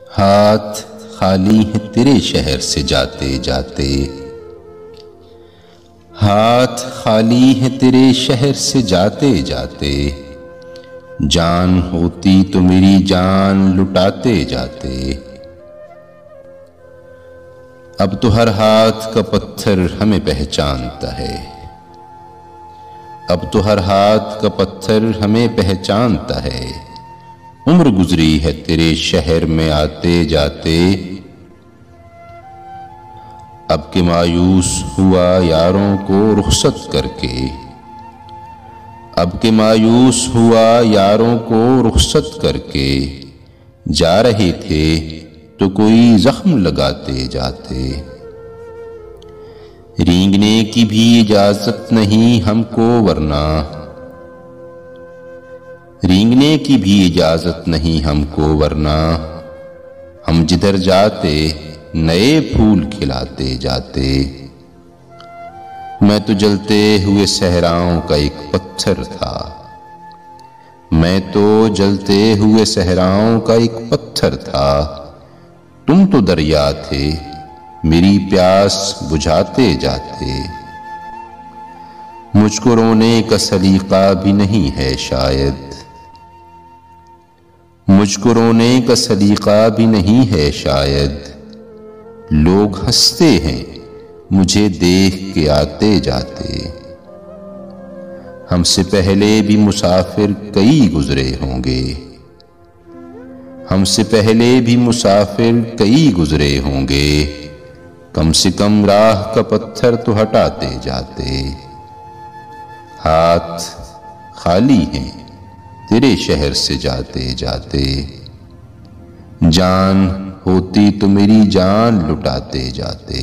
हाथ खाली है तेरे शहर से जाते जाते, हाथ खाली है तेरे शहर से जाते जाते। जान होती तो मेरी जान लुटाते जाते। अब तो हर हाथ का पत्थर हमें पहचानता है, अब तो हर हाथ का पत्थर हमें पहचानता है। उम्र गुजरी है तेरे शहर में आते जाते। अब के मायूस हुआ यारों को रुखसत करके, अब के मायूस हुआ यारों को रुखसत करके। जा रहे थे तो कोई जख्म लगाते जाते। रेंगने की भी इजाजत नहीं हमको वरना, रेंगने की भी इजाजत नहीं हमको वरना। हम जिधर जाते नए फूल खिलाते जाते। मैं तो जलते हुए सहराओं का एक पत्थर था, मैं तो जलते हुए सहराओं का एक पत्थर था। तुम तो दरिया थे मेरी प्यास बुझाते जाते। मुझको रोने का सलीका भी नहीं है शायद, मुझको रोने का सलीका भी नहीं है शायद। लोग हंसते हैं मुझे देख के आते जाते। हमसे पहले भी मुसाफिर कई गुजरे होंगे, हमसे पहले भी मुसाफिर कई गुजरे होंगे। कम से कम राह का पत्थर तो हटाते जाते। हाथ खाली हैं तेरे शहर से जाते जाते। जान होती तो मेरी जान लुटाते जाते।